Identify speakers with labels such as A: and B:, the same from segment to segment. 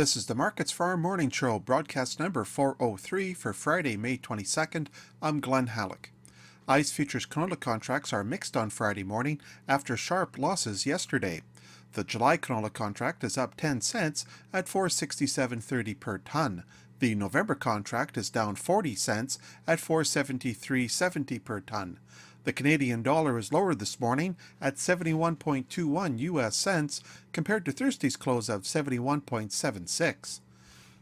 A: This is the Markets Farm Morning Show, broadcast number 403 for Friday, May 22nd. I'm Glenn Halleck. ICE futures canola contracts are mixed on Friday morning after sharp losses yesterday. The July canola contract is up 10 cents at $467.30 per ton. The November contract is down 40 cents at $473.70 per ton. The Canadian dollar is lower this morning at 71.21 US cents compared to Thursday's close of 71.76.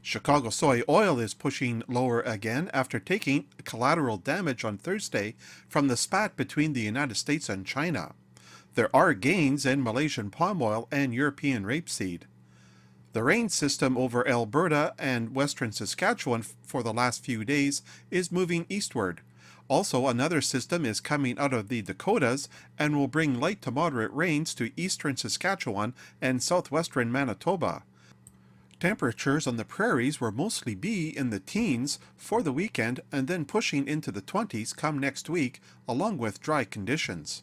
A: Chicago soy oil is pushing lower again after taking collateral damage on Thursday from the spat between the United States and China. There are gains in Malaysian palm oil and European rapeseed. The rain system over Alberta and western Saskatchewan for the last few days is moving eastward. Also, another system is coming out of the Dakotas and will bring light to moderate rains to eastern Saskatchewan and southwestern Manitoba. Temperatures on the prairies will mostly be in the teens for the weekend and then pushing into the 20s come next week, along with dry conditions.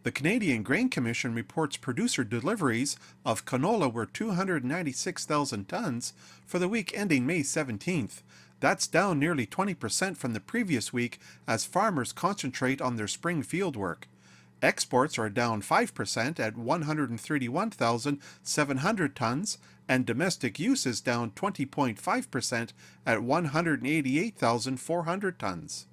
A: The Canadian Grain Commission reports producer deliveries of canola were 296,000 tons for the week ending May 17th. That's down nearly 20% from the previous week as farmers concentrate on their spring field work. Exports are down 5% at 131,700 tons, and domestic use is down 20.5% at 188,400 tons.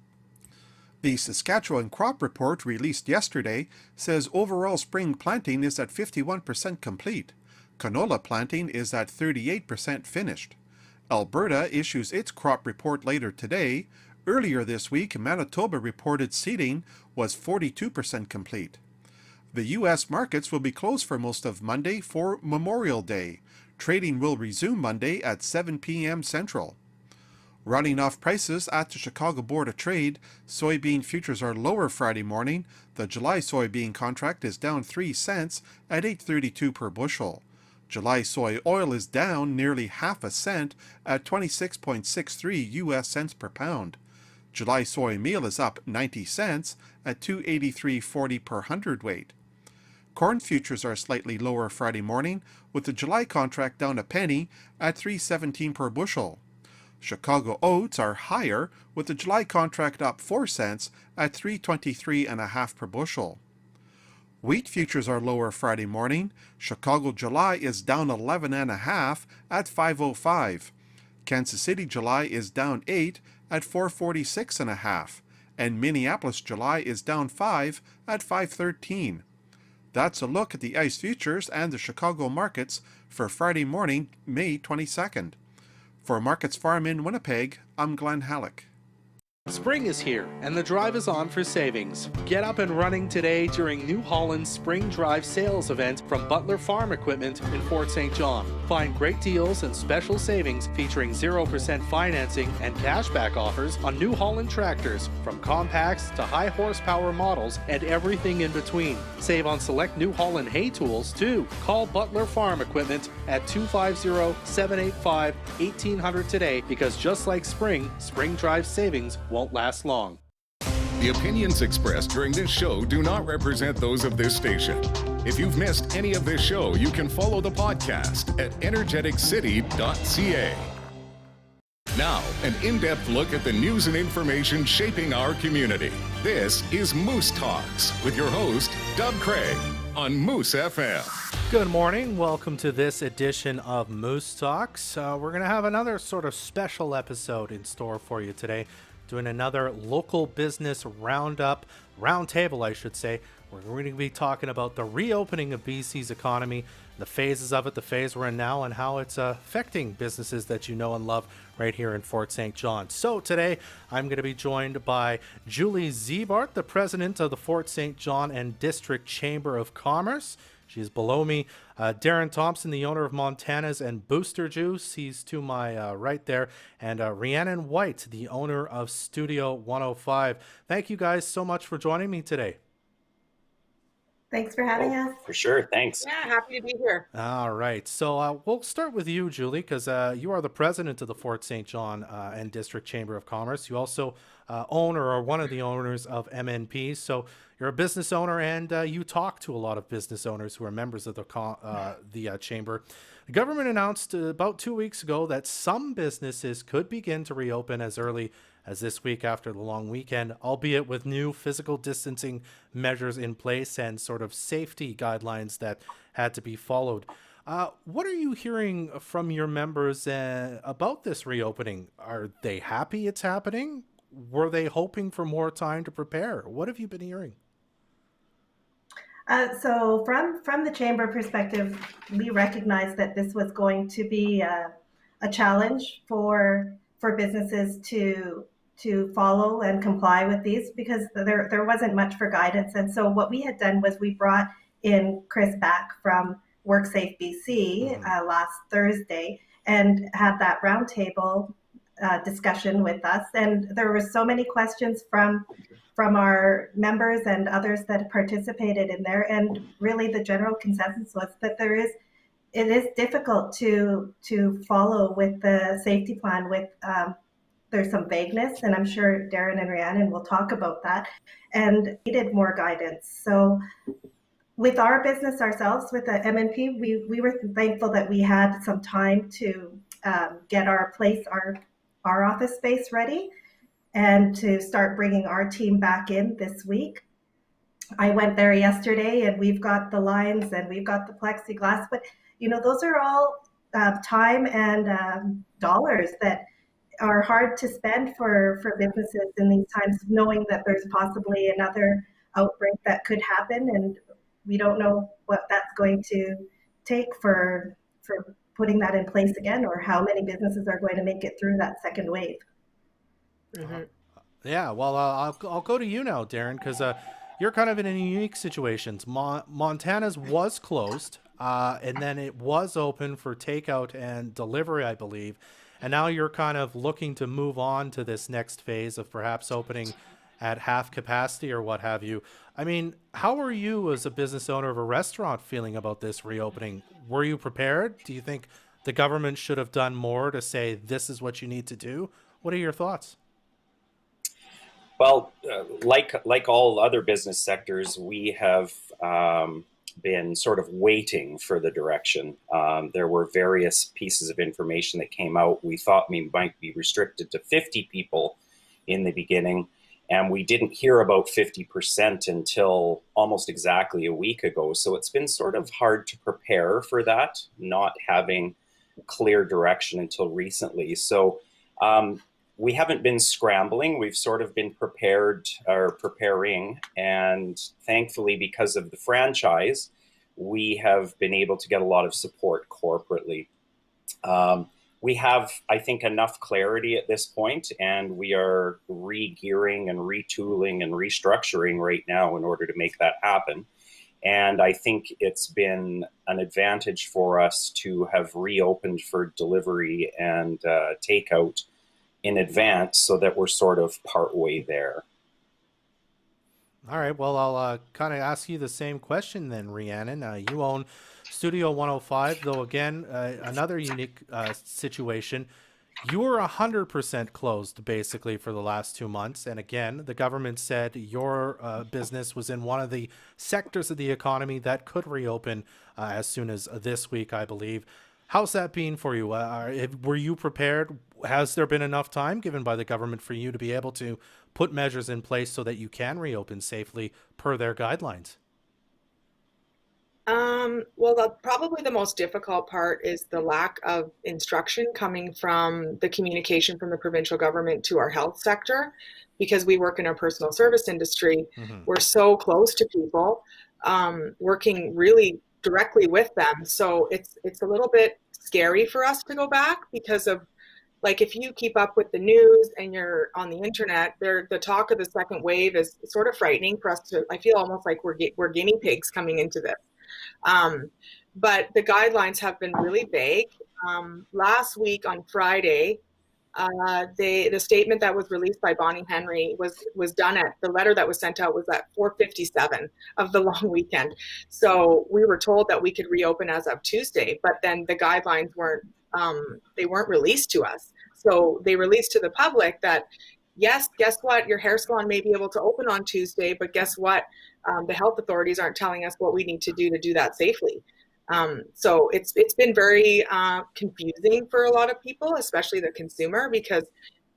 A: The Saskatchewan Crop Report released yesterday says overall spring planting is at 51% complete. Canola planting is at 38% finished. Alberta issues its crop report later today. Earlier this week, Manitoba reported seeding was 42% complete. The U.S. markets will be closed for most of Monday for Memorial Day. Trading will resume Monday at 7 p.m. Central. Running off prices at the Chicago Board of Trade, soybean futures are lower Friday morning. The July soybean contract is down 3 cents at $8.32 per bushel. July soy oil is down nearly half a cent at 26.63 US cents per pound. July soy meal is up 90 cents at 283.40 per hundredweight. Corn futures are slightly lower Friday morning, with the July contract down a penny at 3.17 per bushel. Chicago oats are higher, with the July contract up 4 cents at 3.23.5 per bushel. Wheat futures are lower Friday morning. Chicago July is down 11.5 at 5.05. Kansas City July is down 8 at 4.46.5. And Minneapolis July is down 5 at 5.13. That's a look at the ICE futures and the Chicago markets for Friday morning, May 22nd. For Markets Farm in Winnipeg, I'm Glenn Halleck.
B: Spring is here, and the drive is on for savings. Get up and running today during New Holland's Spring Drive sales event from Butler Farm Equipment in Fort St. John. Find great deals and special savings featuring 0% financing and cashback offers on New Holland tractors, from compacts to high horsepower models and everything in between. Save on select New Holland hay tools too. Call Butler Farm Equipment at 250-785-1800 today, because just like Spring Drive savings won't last long.
C: The opinions expressed during this show do not represent those of this station. If you've missed any of this show, you can follow the podcast at energeticcity.ca. Now, an in-depth look at the news and information shaping our community. This is Moose Talks with your host, Doug Craig, on Moose FM.
B: Good morning. Welcome to this edition of Moose Talks. We're going to have another sort of special episode in store for you today, doing another local business roundtable, I should say. We're going to be talking about the reopening of BC's economy, the phases of it, the phase we're in now, and how it's affecting businesses that you know and love right here in Fort St. John. So today, I'm going to be joined by Julie Ziebart, the president of the Fort St. John and District Chamber of Commerce. She's below me. Darren Thomson, the owner of Montana's and Booster Juice. He's to my right there. And Rheannon White, the owner of Studio 105. Thank you guys so much for joining me today.
D: Thanks for having us.
E: For sure. Thanks.
F: Yeah, happy to be here.
B: All right. So we'll start with you, Julie, because you are the president of the Fort St. John and District Chamber of Commerce. You also owner or one of the owners of MNP. So you're a business owner, and you talk to a lot of business owners who are members of the chamber. The government announced about 2 weeks ago that some businesses could begin to reopen as early as this week after the long weekend, albeit with new physical distancing measures in place and sort of safety guidelines that had to be followed. What are you hearing from your members about this reopening? Are they happy it's happening? Were they hoping for more time to prepare? What have you been hearing?
D: So from the chamber perspective, we recognize that this was going to be a challenge for businesses to follow and comply with these, because there wasn't much for guidance. And so what we had done was we brought in Chris back from WorkSafe BC last Thursday and had that roundtable discussion with us. And there were so many questions from our members and others that participated in there. And really the general consensus was that it is difficult to follow with the safety plan with there's some vagueness, and I'm sure Darren and Rheannon will talk about that, and needed more guidance. So with our business ourselves, with the MNP, we were thankful that we had some time to get our office space ready and to start bringing our team back in this week. I went there yesterday, and we've got the lines and we've got the plexiglass, but those are all time and dollars that are hard to spend for businesses in these times, knowing that there's possibly another outbreak that could happen, and we don't know what that's going to take for putting that in place again, or how many businesses are going to make it through that second wave.
B: Mm-hmm. Yeah, well, I'll go to you now, Darren, because you're kind of in a unique situation. Montana's was closed, and then it was open for takeout and delivery, I believe. And now you're kind of looking to move on to this next phase of perhaps opening at half capacity or what have you. I mean, how are you as a business owner of a restaurant feeling about this reopening? Were you prepared? Do you think the government should have done more to say this is what you need to do? What are your thoughts?
E: Well, like all other business sectors, we have been sort of waiting for the direction. There were various pieces of information that came out. We thought we might be restricted to 50 people in the beginning, and we didn't hear about 50% until almost exactly a week ago. So it's been sort of hard to prepare for that, not having clear direction until recently. So we haven't been scrambling. We've sort of been preparing. And thankfully, because of the franchise, we have been able to get a lot of support corporately. We have, I think, enough clarity at this point, and we are re-gearing and retooling and restructuring right now in order to make that happen. And I think it's been an advantage for us to have reopened for delivery and takeout in advance, so that we're sort of partway there.
B: All right. Well, I'll kind of ask you the same question then, Rheannon. You own Studio 105, though, again, another unique situation. You were 100% closed, basically, for the last 2 months. And again, the government said your business was in one of the sectors of the economy that could reopen as soon as this week, I believe. How's that been for you? Were you prepared? Has there been enough time given by the government for you to be able to put measures in place so that you can reopen safely per their guidelines?
F: Well, probably the most difficult part is the lack of instruction coming from the communication from the provincial government to our health sector, because we work in a personal service industry. Mm-hmm. We're so close to people, working really directly with them. So it's a little bit scary for us to go back, because of, like, if you keep up with the news and you're on the internet, the talk of the second wave is sort of frightening for us to, I feel almost like we're guinea pigs coming into this. But the guidelines have been really vague. Last week on Friday, the statement that was released by Bonnie Henry was done at, the letter that was sent out was at 4:57 of the long weekend. So we were told that we could reopen as of Tuesday, but then the guidelines weren't released to us. So they released to the public that yes, guess what? Your hair salon may be able to open on Tuesday, but guess what? The health authorities aren't telling us what we need to do that safely. So it's been very confusing for a lot of people, especially the consumer, because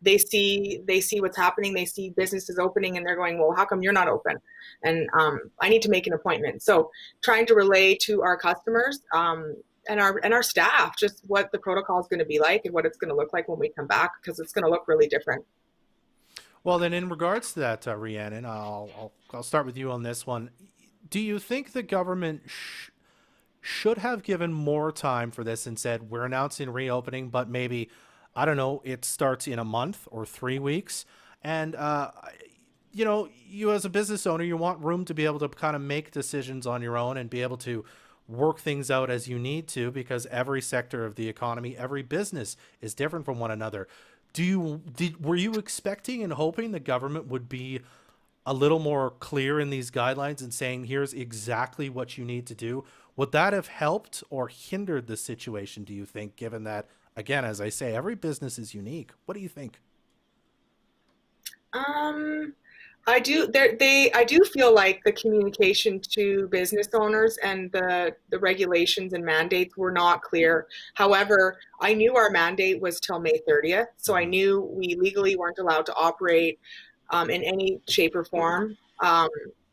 F: they see what's happening. They see businesses opening and they're going, well, how come you're not open? And I need to make an appointment. So trying to relay to our customers and our staff just what the protocol is going to be like and what it's going to look like when we come back, because it's going to look really different.
B: Well, then, in regards to that, Rheannon, I'll start with you on this one. Do you think the government should have given more time for this and said, we're announcing reopening, but maybe, I don't know, it starts in a month or 3 weeks? And, you know, you as a business owner, you want room to be able to kind of make decisions on your own and be able to work things out as you need to, because every sector of the economy, every business is different from one another. Were you expecting and hoping the government would be a little more clear in these guidelines and saying, here's exactly what you need to do? Would that have helped or hindered the situation, do you think, given that, again, as I say, every business is unique? What do you think?
F: I do feel like the communication to business owners and the regulations and mandates were not clear. However, I knew our mandate was till May 30th, so I knew we legally weren't allowed to operate in any shape or form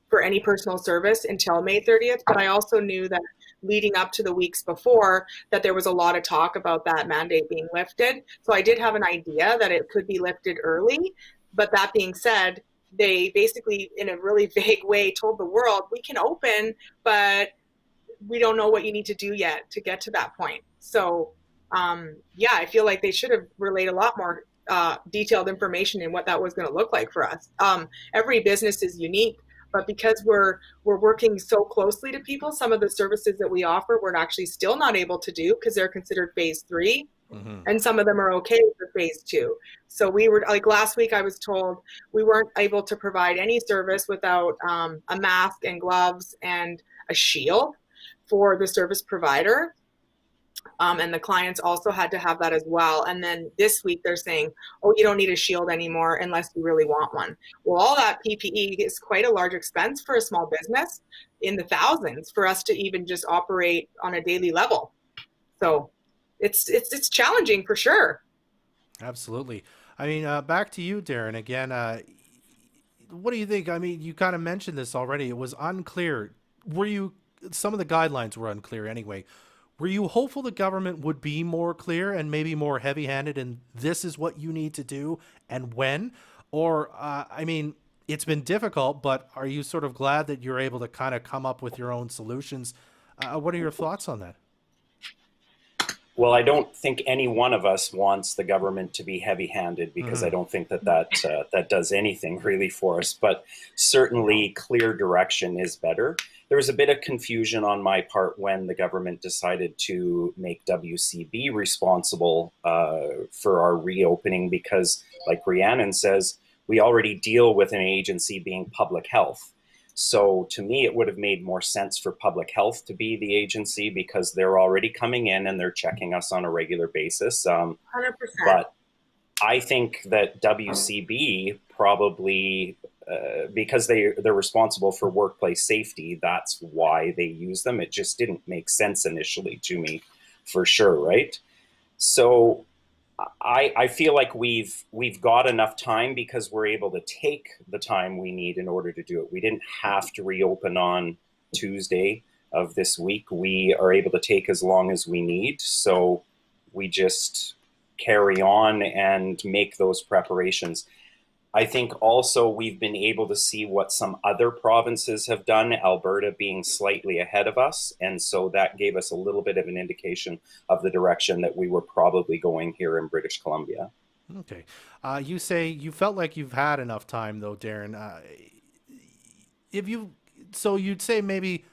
F: for any personal service until May 30th. But I also knew that leading up to the weeks before that there was a lot of talk about that mandate being lifted. So I did have an idea that it could be lifted early. But that being said, they basically, in a really vague way, told the world, we can open, but we don't know what you need to do yet to get to that point. So, yeah, I feel like they should have relayed a lot more detailed information in what that was going to look like for us. Every business is unique, but because we're working so closely to people, some of the services that we offer, we're actually still not able to do because they're considered phase 3. And some of them are okay for phase 2. So we were, like last week, I was told we weren't able to provide any service without a mask and gloves and a shield for the service provider. And the clients also had to have that as well. And then this week they're saying, oh, you don't need a shield anymore unless you really want one. Well, all that PPE is quite a large expense for a small business, in the thousands, for us to even just operate on a daily level. So it's challenging for sure.
B: Absolutely. I mean, back to you, Darren, again. What do you think? I mean, you kind of mentioned this already. It was unclear. Some of the guidelines were unclear anyway. Were you hopeful the government would be more clear and maybe more heavy-handed and this is what you need to do and when? Or, I mean, it's been difficult, but are you sort of glad that you're able to kind of come up with your own solutions? What are your thoughts on that?
E: Well, I don't think any one of us wants the government to be heavy-handed, because I don't think that does anything really for us. But certainly clear direction is better. There was a bit of confusion on my part when the government decided to make WCB responsible for our reopening, because, like Rheannon says, we already deal with an agency being public health. So to me, it would have made more sense for public health to be the agency, because they're already coming in and they're checking us on a regular basis.
F: 100%.
E: But I think that WCB probably, because they're responsible for workplace safety, that's why they use them. It just didn't make sense initially to me, for sure, right? So I feel like we've got enough time, because we're able to take the time we need in order to do it. We didn't have to reopen on Tuesday of this week. We are able to take as long as we need. So we just carry on and make those preparations. I think also we've been able to see what some other provinces have done, Alberta being slightly ahead of us. And so that gave us a little bit of an indication of the direction that we were probably going here in British Columbia.
B: Okay. You say you felt like you've had enough time, though, Darren. So you'd say maybe,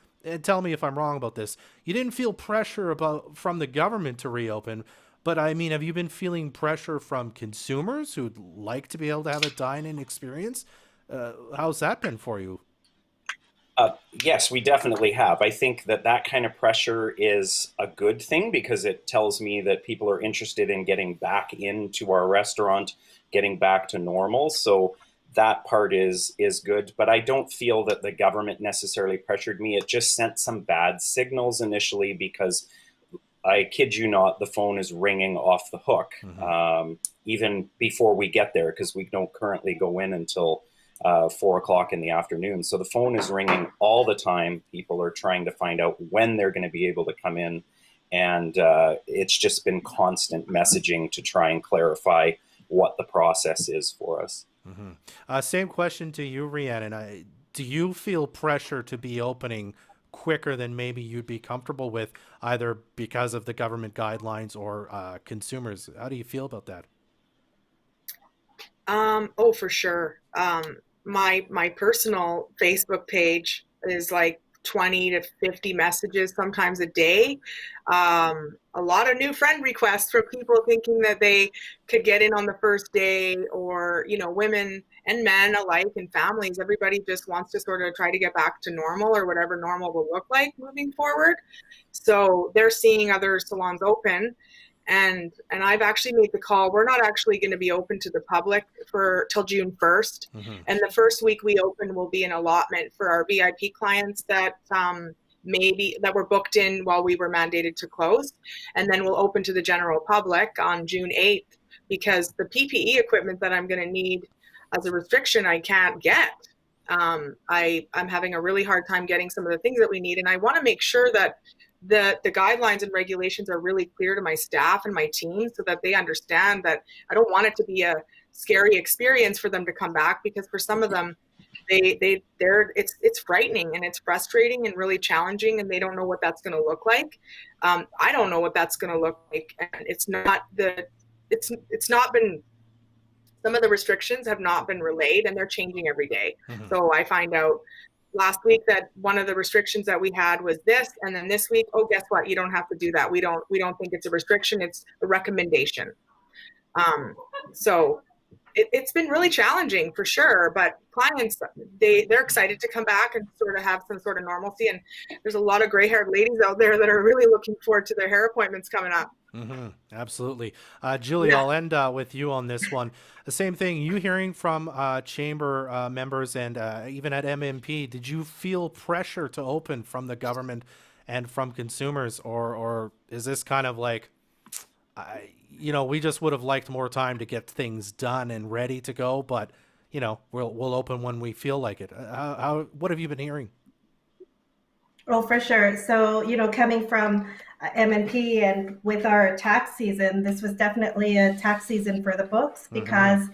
B: tell me if I'm wrong about this, you didn't feel pressure from the government to reopen. But I mean, have you been feeling pressure from consumers who'd like to be able to have a dine-in experience? How's that been for you?
E: Yes, we definitely have. I think that kind of pressure is a good thing, because it tells me that people are interested in getting back into our restaurant, getting back to normal. So that part is good, but I don't feel that the government necessarily pressured me. It just sent some bad signals initially, because I kid you not, the phone is ringing off the hook, even before we get there, because we don't currently go in until 4 o'clock in the afternoon. So the phone is ringing all the time. People are trying to find out when they're going to be able to come in. And it's just been constant messaging to try and clarify what the process is for us.
B: Same question to you, Rheannon. Do you feel pressure to be opening quicker than maybe you'd be comfortable with, either because of the government guidelines or consumers? How do you feel about that?
F: Oh, for sure. My personal Facebook page is like 20 to 50 messages sometimes a day. A lot of new friend requests from people thinking that they could get in on the first day, or, you know, women and men alike and families. Everybody just wants to sort of try to get back to normal, or whatever normal will look like moving forward. So they're seeing other salons open. And I've actually made the call. We're not actually going to be open to the public till June 1st. And the first week we open will be an allotment for our VIP clients that that were booked in while we were mandated to close. And then we'll open to the general public on June 8th, because the PPE equipment that I'm going to need as a restriction, I can't get. I'm having a really hard time getting some of the things that we need. And I want to make sure that the guidelines and regulations are really clear to my staff and my team, so that they understand that I don't want it to be a scary experience for them to come back, because for some of them, it's frightening and it's frustrating and really challenging, and they don't know what that's going to look like. I don't know what that's going to look like, and it's not been. Some of the restrictions have not been relayed, and they're changing every day. So I find out last week that one of the restrictions that we had was this, and then this week, oh, guess what? You don't have to do that. We don't think it's a restriction. It's a recommendation. So it's been really challenging for sure, but clients, they're excited to come back and sort of have some sort of normalcy. And there's a lot of gray-haired ladies out there that are really looking forward to their hair appointments coming up.
B: Absolutely. Julie, I'll end with you on this one. The same thing, you hearing from chamber members and even at MMP, did you feel pressure to open from the government and from consumers, or is this kind of like, we just would have liked more time to get things done and ready to go, but we'll open when we feel like it. What have you been hearing?
D: Well, for sure. So, coming from MNP and with our tax season, this was definitely a tax season for the books, because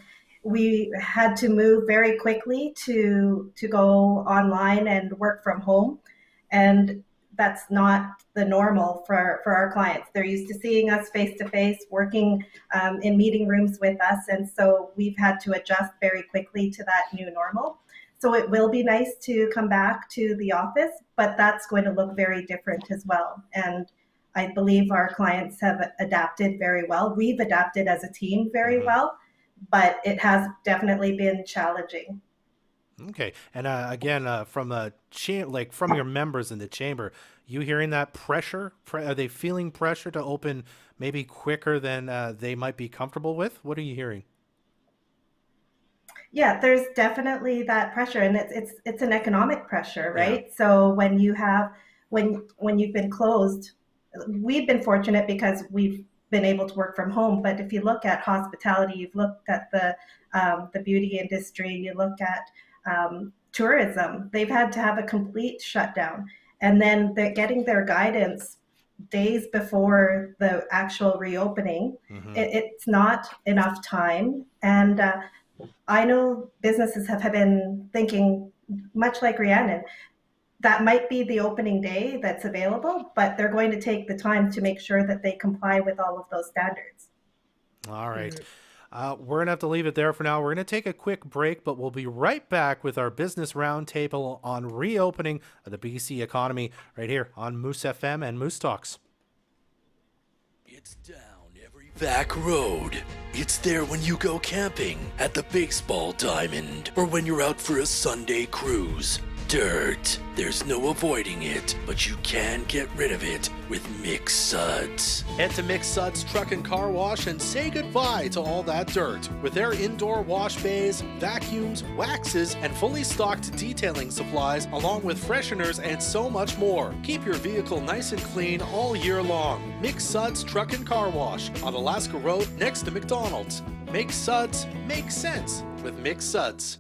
D: we had to move very quickly to go online and work from home. And that's not the normal for our clients. They're used to seeing us face to face, working in meeting rooms with us. And so we've had to adjust very quickly to that new normal. So it will be nice to come back to the office, but that's going to look very different as well. And I believe our clients have adapted very well. We've adapted as a team very well, but it has definitely been challenging.
B: Okay. And again, from from your members in the chamber, you hearing that pressure? Are they feeling pressure to open maybe quicker than they might be comfortable with? What are you hearing?
D: Yeah, there's definitely that pressure, and it's an economic pressure, right? Yeah. So when you've been closed, we've been fortunate because we've been able to work from home. But if you look at hospitality, you've looked at the beauty industry, you look at tourism, they've had to have a complete shutdown, and then they're getting their guidance days before the actual reopening. It's not enough time, and I know businesses have been thinking, much like Rheannon, that might be the opening day that's available, but they're going to take the time to make sure that they comply with all of those standards.
B: All right. We're going to have to leave it there for now. We're going to take a quick break, but we'll be right back with our business roundtable on reopening of the BC economy right here on Moose FM and Moose Talks.
G: It's down every back road. It's there when you go camping, at the baseball diamond, or when you're out for a Sunday cruise. Dirt. There's no avoiding it, but you can get rid of it with Mix Suds.
B: Head to Mix Suds Truck and Car Wash and say goodbye to all that dirt. With their indoor wash bays, vacuums, waxes, and fully stocked detailing supplies, along with fresheners and so much more. Keep your vehicle nice and clean all year long. Mix Suds Truck and Car Wash on Alaska Road next to McDonald's. Make Suds make sense with Mix Suds.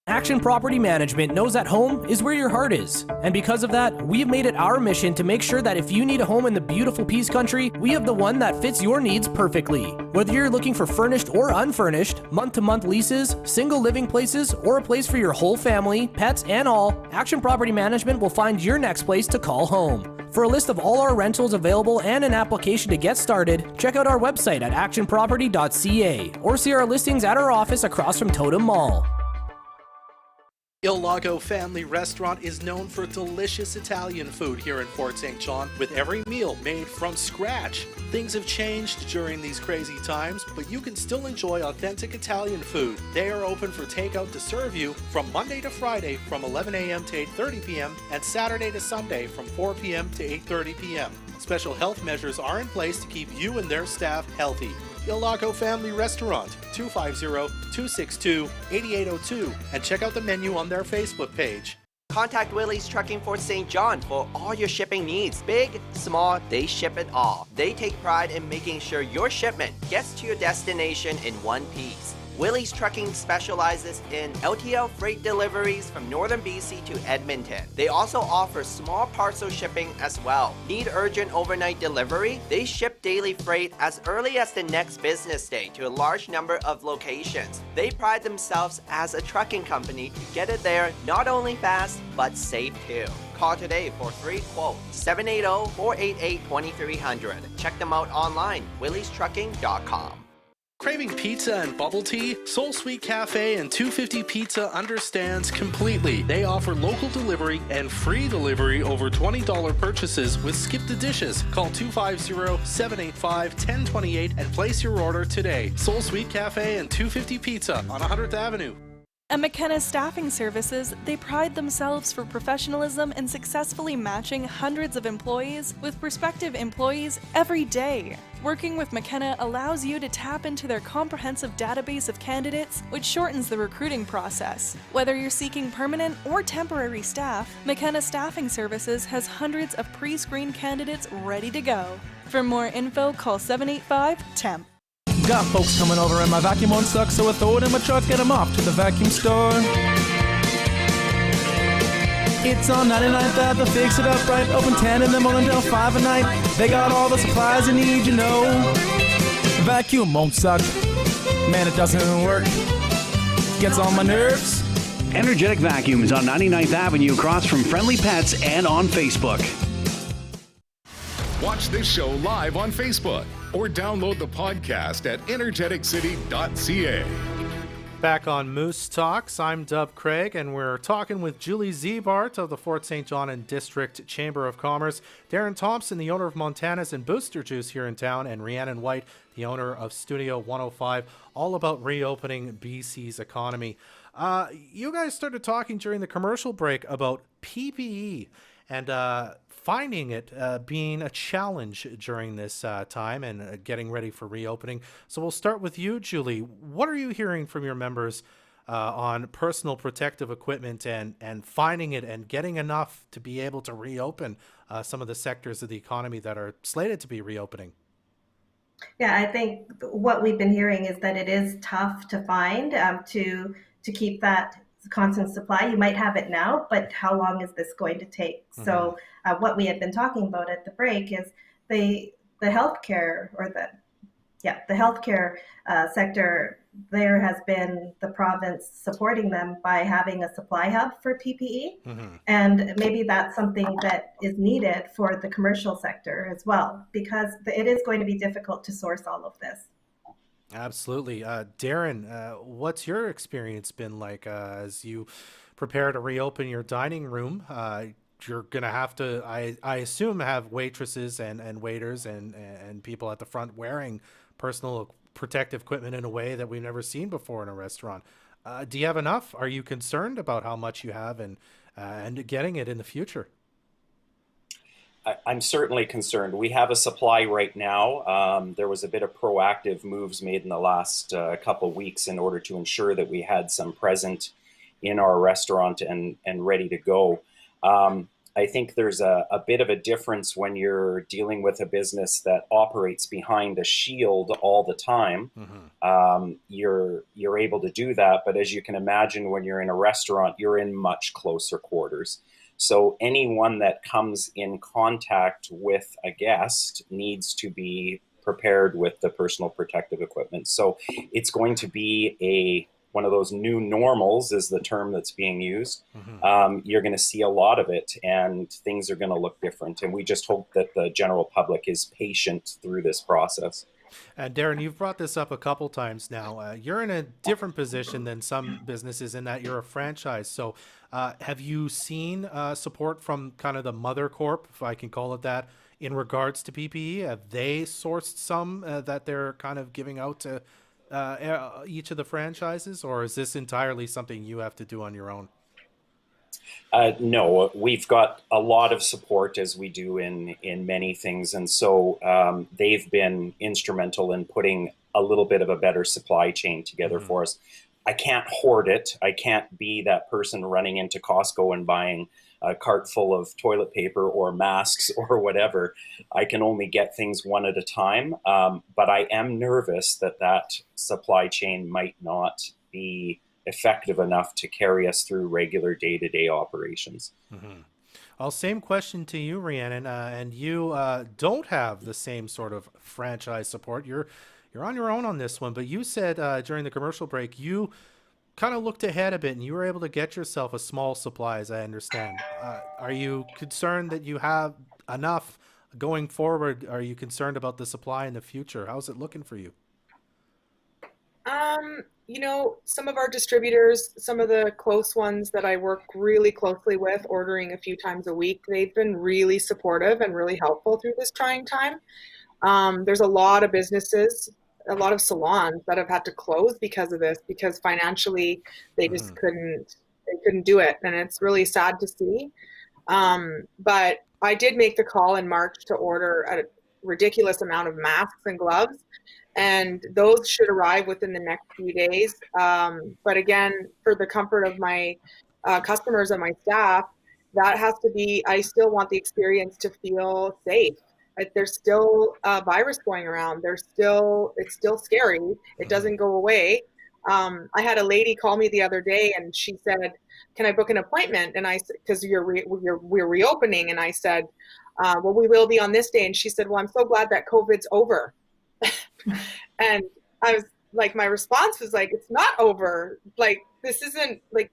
H: Action Property Management knows that home is where your heart is. And because of that, we've made it our mission to make sure that if you need a home in the beautiful Peace Country, we have the one that fits your needs perfectly. Whether you're looking for furnished or unfurnished, month-to-month leases, single living places, or a place for your whole family, pets, and all, Action Property Management will find your next place to call home. For a list of all our rentals available and an application to get started, check out our website at actionproperty.ca or see our listings at our office across from Totem Mall.
B: Il Lago Family Restaurant is known for delicious Italian food here in Fort St. John, with every meal made from scratch. Things have changed during these crazy times, but you can still enjoy authentic Italian food. They are open for takeout to serve you from Monday to Friday from 11 a.m. to 8:30 p.m. and Saturday to Sunday from 4 p.m. to 8:30 p.m. Special health measures are in place to keep you and their staff healthy. Il Lago Family Restaurant, 250-262-8802, and check out the menu on their Facebook page.
I: Contact Willie's Trucking Fort St. John for all your shipping needs. Big, small, they ship it all. They take pride in making sure your shipment gets to your destination in one piece. Willie's Trucking specializes in LTL freight deliveries from northern BC to Edmonton. They also offer small parcel shipping as well. Need urgent overnight delivery? They ship daily freight as early as the next business day to a large number of locations. They pride themselves as a trucking company to get it there not only fast, but safe too. Call today for a free quote, 780-488-2300. Check them out online, williestrucking.com.
B: Craving pizza and bubble tea? Soul Sweet Cafe and 250 Pizza understands completely. They offer local delivery and free delivery over $20 purchases with Skip the Dishes. Call 250-785-1028 and place your order today. Soul Sweet Cafe and 250 Pizza on 100th Avenue.
J: At McKenna Staffing Services, they pride themselves for professionalism and successfully matching hundreds of employees with prospective employees every day. Working with McKenna allows you to tap into their comprehensive database of candidates, which shortens the recruiting process. Whether you're seeking permanent or temporary staff, McKenna Staffing Services has hundreds of pre-screened candidates ready to go. For more info, call 785-TEMP.
H: Got folks coming over and my vacuum won't suck, so I throw it in my truck, get them off to the vacuum store. It's on 99th Ave, they'll fix it up right, open 10 in the morning till 5 at night. They got all the supplies you need, you know. The vacuum won't suck, man, it doesn't work. Gets on my nerves.
K: Energetic Vacuums on 99th Avenue across from Friendly Pets and on Facebook.
C: Watch this show live on Facebook or download the podcast at energeticcity.ca.
B: Back on Moose Talks, I'm Dub Craig, and we're talking with Julie Ziebart of the Fort St. John and District Chamber of Commerce, Darren Thomson, the owner of Montana's and Booster Juice here in town, and Rheannon White, the owner of Studio 105, all about reopening BC's economy. You guys started talking during the commercial break about PPE and finding it being a challenge during this time and getting ready for reopening. So we'll start with you, Julie. What are you hearing from your members on personal protective equipment and finding it and getting enough to be able to reopen some of the sectors of the economy that are slated to be reopening?
D: Yeah, I think what we've been hearing is that it is tough to find to keep that constant supply. You might have it now, but how long is this going to take? Mm-hmm. So what we had been talking about at the break is the healthcare or the healthcare sector. There has been the province supporting them by having a supply hub for PPE, mm-hmm. and maybe that's something that is needed for the commercial sector as well, because it is going to be difficult to source all of this.
B: Absolutely. Darren, what's your experience been like as you prepare to reopen your dining room? You're going to have to, I assume, have waitresses and waiters and people at the front wearing personal protective equipment in a way that we've never seen before in a restaurant. Do you have enough? Are you concerned about how much you have and and getting it in the future?
E: I'm certainly concerned. We have a supply right now. There was a bit of proactive moves made in the last couple weeks in order to ensure that we had some present in our restaurant and ready to go. I think there's a bit of a difference when you're dealing with a business that operates behind a shield all the time. You're able to do that, but as you can imagine, when you're in a restaurant, you're in much closer quarters. So anyone that comes in contact with a guest needs to be prepared with the personal protective equipment. So it's going to be one of those new normals is the term that's being used. You're going to see a lot of it and things are going to look different. And we just hope that the general public is patient through this process.
B: Darren, you've brought this up a couple times now. You're in a different position than some businesses in that you're a franchise. So have you seen support from kind of the mother corp, if I can call it that, in regards to PPE? Have they sourced some that they're kind of giving out to each of the franchises, or is this entirely something you have to do on your own?
E: No, we've got a lot of support as we do in many things. And so they've been instrumental in putting a little bit of a better supply chain together for us. I can't hoard it. I can't be that person running into Costco and buying a cart full of toilet paper or masks or whatever. I can only get things one at a time. But I am nervous that supply chain might not be effective enough to carry us through regular day-to-day operations.
B: Well, same question to you, Rheannon, and you don't have the same sort of franchise support. You're on your own on this one, but you said during the commercial break you kind of looked ahead a bit and you were able to get yourself a small supply, as I understand. Are you concerned that you have enough going forward? Are you concerned about the supply in the future? How's it looking for you?
F: Some of our distributors, some of the close ones that I work really closely with, ordering a few times a week, they've been really supportive and really helpful through this trying time. There's a lot of businesses, a lot of salons that have had to close because of this, because financially they just couldn't do it. And it's really sad to see. But I did make the call in March to order a ridiculous amount of masks and gloves. And those should arrive within the next few days. But again, for the comfort of my customers and my staff, that has to be, I still want the experience to feel safe. There's still a virus going around. It's still scary. It doesn't go away. I had a lady call me the other day and she said, "Can I book an appointment?" And I said, "Because we're reopening." And I said, "Well, we will be on this day." And she said, "Well, I'm so glad that COVID's over." And I was like, my response was like, it's not over. Like, this isn't like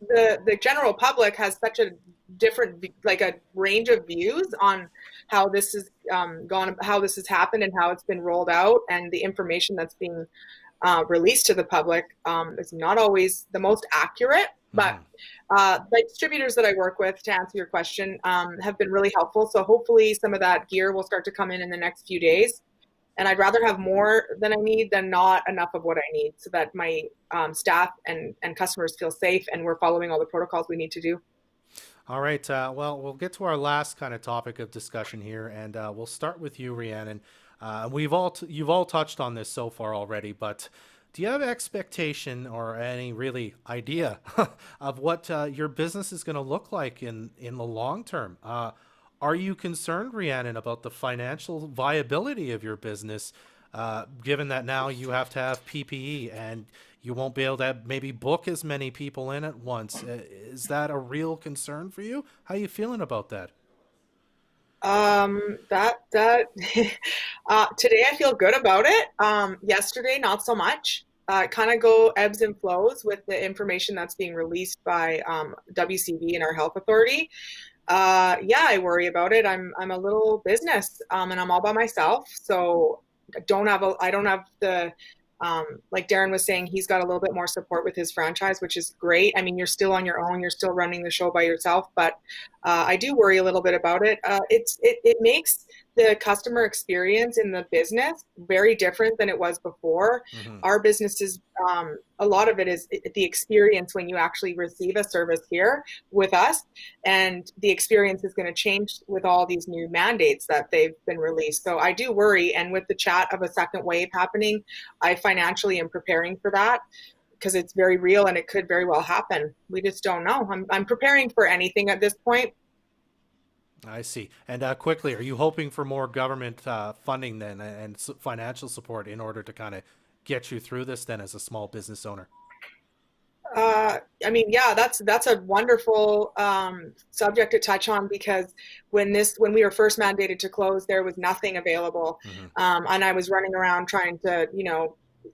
F: the general public has such a different, like a range of views on how this has gone, how this has happened and how it's been rolled out. And the information that's being released to the public is not always the most accurate. But the distributors that I work with, to answer your question, have been really helpful. So hopefully some of that gear will start to come in the next few days. And I'd rather have more than I need than not enough of what I need, so that my staff and customers feel safe and we're following all the protocols we need to do.
B: All right. Well, we'll get to our last kind of topic of discussion here, and we'll start with you, Rheannon. You've all touched on this so far already, but do you have expectation or any really idea of what your business is going to look like in the long term? Are you concerned, Rheannon, about the financial viability of your business, given that now you have to have PPE and you won't be able to maybe book as many people in at once? Is that a real concern for you? How are you feeling about that?
F: Today I feel good about it. Yesterday, not so much. Kind of go ebbs and flows with the information that's being released by WCB and our health authority. I worry about it. I'm a little business, and I'm all by myself. So I don't have the, like Darren was saying, he's got a little bit more support with his franchise, which is great. I mean, you're still on your own, you're still running the show by yourself, but I do worry a little bit about it. It makes the customer experience in the business very different than it was before. Our business is, a lot of it is the experience when you actually receive a service here with us, and the experience is going to change with all these new mandates that they've been released. So I do worry, and with the chat of a second wave happening, I financially am preparing for that, because it's very real and it could very well happen. We just don't know. I'm preparing for anything at this point.
B: I see. And quickly, are you hoping for more government funding then and financial support in order to kind of get you through this then as a small business owner?
F: I mean, yeah, that's a wonderful subject to touch on, because when we were first mandated to close, there was nothing available. And I was running around trying to,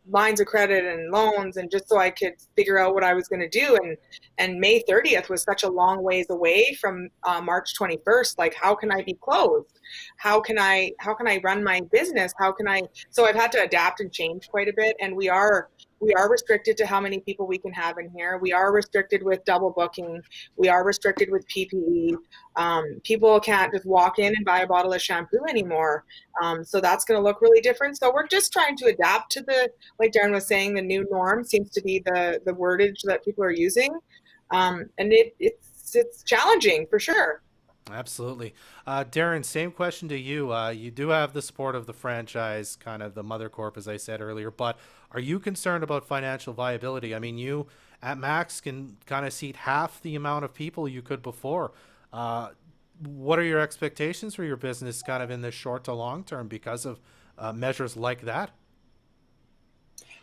F: lines of credit and loans, and just so I could figure out what I was going to do. And May 30th was such a long ways away from March 21st. Like, how can I be closed? How can I run my business? So I've had to adapt and change quite a bit. And we are restricted to how many people we can have in here. We are restricted with double booking. We are restricted with PPE. People can't just walk in and buy a bottle of shampoo anymore. So that's going to look really different. So we're just trying to adapt to like Darren was saying, the new norm seems to be the wordage that people are using. And it's challenging for sure.
B: Absolutely. Darren, same question to you. You do have the support of the franchise, kind of the mother corp, as I said earlier, but are you concerned about financial viability? I mean, you at max can kind of seat half the amount of people you could before. What are your expectations for your business kind of in the short to long term because of measures like that?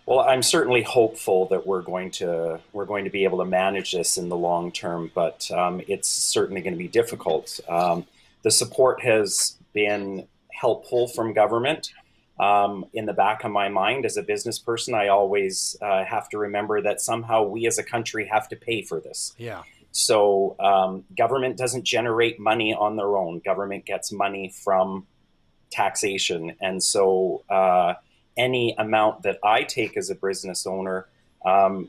E: Well, I'm certainly hopeful that we're going to be able to manage this in the long term, but it's certainly going to be difficult. The support has been helpful from government. In the back of my mind, as a business person, I always have to remember that somehow we as a country have to pay for this.
B: Yeah.
E: So government doesn't generate money on their own. Government gets money from taxation, and so any amount that I take as a business owner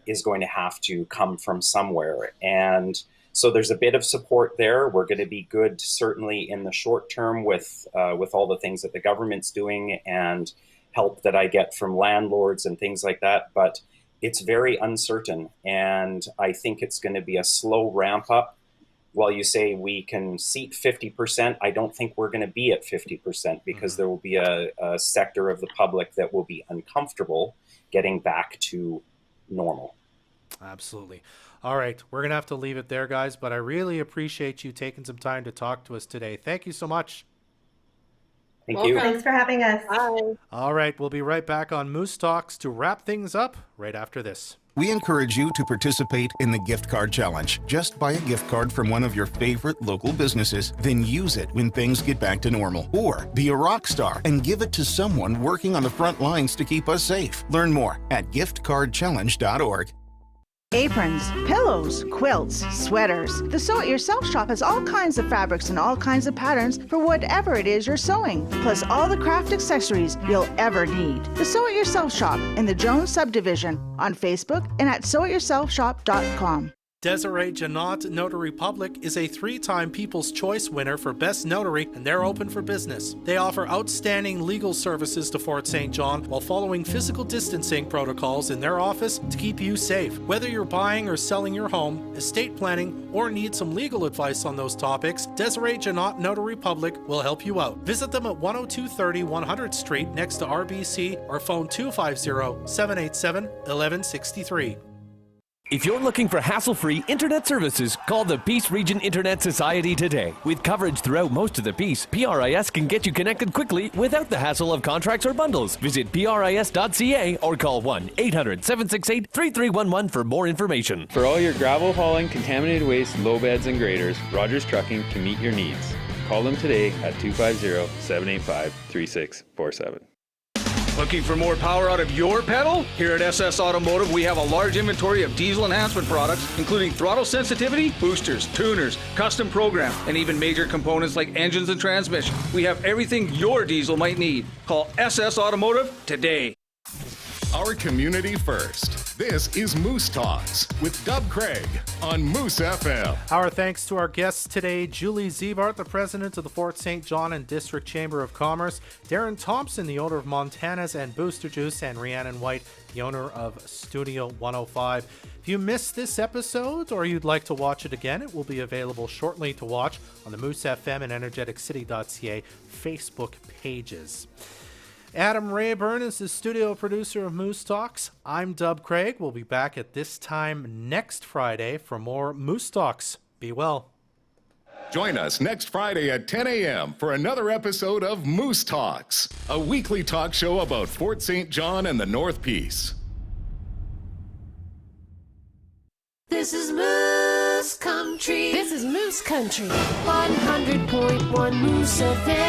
E: is going to have to come from somewhere. And so there's a bit of support there. We're going to be good, certainly in the short term, with all the things that the government's doing and help that I get from landlords and things like that. But it's very uncertain. And I think it's going to be a slow ramp up. While you say we can seat 50%, I don't think we're going to be at 50% because there will be a sector of the public that will be uncomfortable getting back to normal.
B: Absolutely. All right. We're going to have to leave it there, guys, but I really appreciate you taking some time to talk to us today. Thank you so much.
E: Thank you.
D: Thanks for having us.
F: Bye.
B: All right. We'll be right back on Moose Talks to wrap things up right after this.
L: We encourage you to participate in the gift card challenge. Just buy a gift card from one of your favorite local businesses, then use it when things get back to normal. Or be a rock star and give it to someone working on the front lines to keep us safe. Learn more at giftcardchallenge.org.
M: Aprons, pillows, quilts, sweaters. The Sew It Yourself shop has all kinds of fabrics and all kinds of patterns for whatever it is you're sewing, plus all the craft accessories you'll ever need. The Sew It Yourself shop in the Jones subdivision on Facebook and at sewityourselfshop.com.
B: Desiree Janot Notary Public is a 3-time People's Choice winner for Best Notary, and they're open for business. They offer outstanding legal services to Fort St. John while following physical distancing protocols in their office to keep you safe. Whether you're buying or selling your home, estate planning, or need some legal advice on those topics, Desiree Janot Notary Public will help you out. Visit them at 10230 100th Street next to RBC or phone 250-787-1163.
N: If you're looking for hassle-free internet services, call the Peace Region Internet Society today. With coverage throughout most of the Peace, PRIS can get you connected quickly without the hassle of contracts or bundles. Visit PRIS.ca or call 1-800-768-3311 for more information.
O: For all your gravel hauling, contaminated waste, low beds, and graders, Rogers Trucking can meet your needs. Call them today at 250-785-3647.
P: Looking for more power out of your pedal? Here at SS Automotive, we have a large inventory of diesel enhancement products, including throttle sensitivity, boosters, tuners, custom program, and even major components like engines and transmission. We have everything your diesel might need. Call SS Automotive today.
C: Our community first. This is Moose Talks with Dub Craig on Moose FM.
B: Our thanks to our guests today, Julie Ziebart, the president of the Fort St. John and District Chamber of Commerce, Darren Thomson, the owner of Montana's and Booster Juice, and Rheannon White, the owner of Studio 105. If you missed this episode or you'd like to watch it again, it will be available shortly to watch on the Moose FM and energeticcity.ca Facebook pages. Adam Rayburn is the studio producer of Moose Talks. I'm Dub Craig. We'll be back at this time next Friday for more Moose Talks. Be well.
C: Join us next Friday at 10 a.m. for another episode of Moose Talks, a weekly talk show about Fort St. John and the North Peace.
Q: This is Moose Country. This is Moose Country. 100.1 Moose FM.